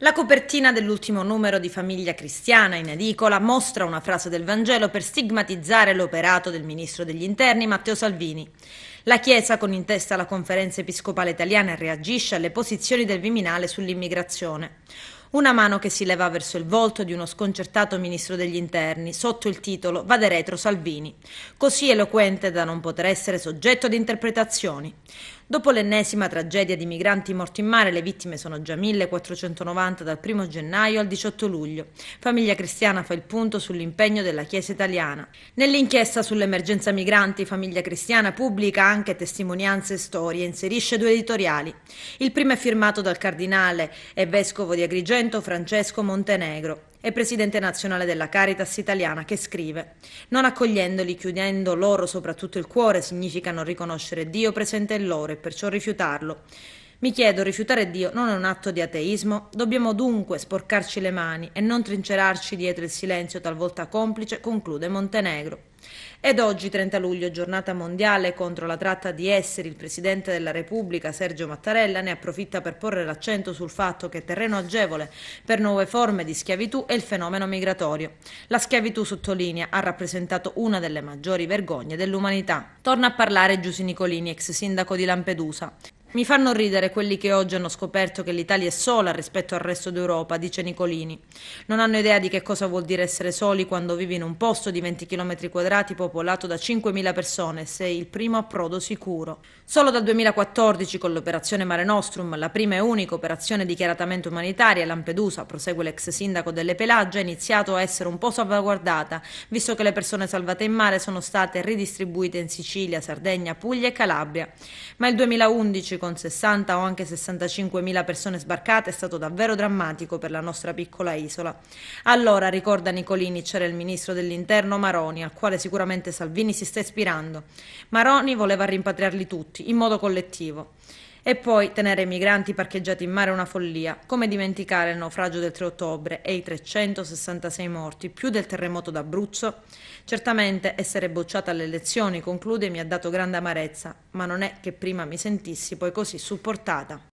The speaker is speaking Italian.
La copertina dell'ultimo numero di Famiglia Cristiana in edicola mostra una frase del Vangelo per stigmatizzare l'operato del ministro degli Interni Matteo Salvini. La Chiesa, con in testa la Conferenza Episcopale Italiana, reagisce alle posizioni del Viminale sull'immigrazione. Una mano che si leva verso il volto di uno sconcertato ministro degli Interni, sotto il titolo Vade retro Salvini, così eloquente da non poter essere soggetto ad interpretazioni. Dopo l'ennesima tragedia di migranti morti in mare, le vittime sono già 1490 dal 1 gennaio al 18 luglio. Famiglia Cristiana fa il punto sull'impegno della Chiesa italiana. Nell'inchiesta sull'emergenza migranti, Famiglia Cristiana pubblica anche testimonianze e storie e inserisce due editoriali. Il primo è firmato dal cardinale e vescovo di Agrigento Francesco Montenegro e presidente nazionale della Caritas italiana, che scrive: non accogliendoli, chiudendo loro soprattutto il cuore, significa non riconoscere Dio presente in loro e perciò rifiutarlo. Mi chiedo, rifiutare Dio non è un atto di ateismo? Dobbiamo dunque sporcarci le mani e non trincerarci dietro il silenzio talvolta complice, conclude Montenegro. Ed oggi, 30 luglio, giornata mondiale contro la tratta di esseri, il Presidente della Repubblica, Sergio Mattarella, ne approfitta per porre l'accento sul fatto che terreno agevole per nuove forme di schiavitù è il fenomeno migratorio. La schiavitù, sottolinea, ha rappresentato una delle maggiori vergogne dell'umanità. Torna a parlare Giusy Nicolini, ex sindaco di Lampedusa. Mi fanno ridere quelli che oggi hanno scoperto che l'Italia è sola rispetto al resto d'Europa, dice Nicolini. Non hanno idea di che cosa vuol dire essere soli quando vivi in un posto di 20 km quadrati popolato da 5.000 persone e sei il primo approdo sicuro. Solo dal 2014, con l'operazione Mare Nostrum, la prima e unica operazione dichiaratamente umanitaria, Lampedusa, prosegue l'ex sindaco delle Pelagie, ha iniziato a essere un po' salvaguardata, visto che le persone salvate in mare sono state ridistribuite in Sicilia, Sardegna, Puglia e Calabria. Ma il 2011, con 60 o anche 65.000 persone sbarcate, è stato davvero drammatico per la nostra piccola isola. Allora, ricorda Nicolini, c'era il ministro dell'Interno Maroni, al quale sicuramente Salvini si sta ispirando. Maroni voleva rimpatriarli tutti, in modo collettivo. E poi tenere i migranti parcheggiati in mare è una follia. Come dimenticare il naufragio del 3 ottobre e i 366 morti, più del terremoto d'Abruzzo? Certamente essere bocciata alle elezioni, conclude, mi ha dato grande amarezza, ma non è che prima mi sentissi poi così supportata.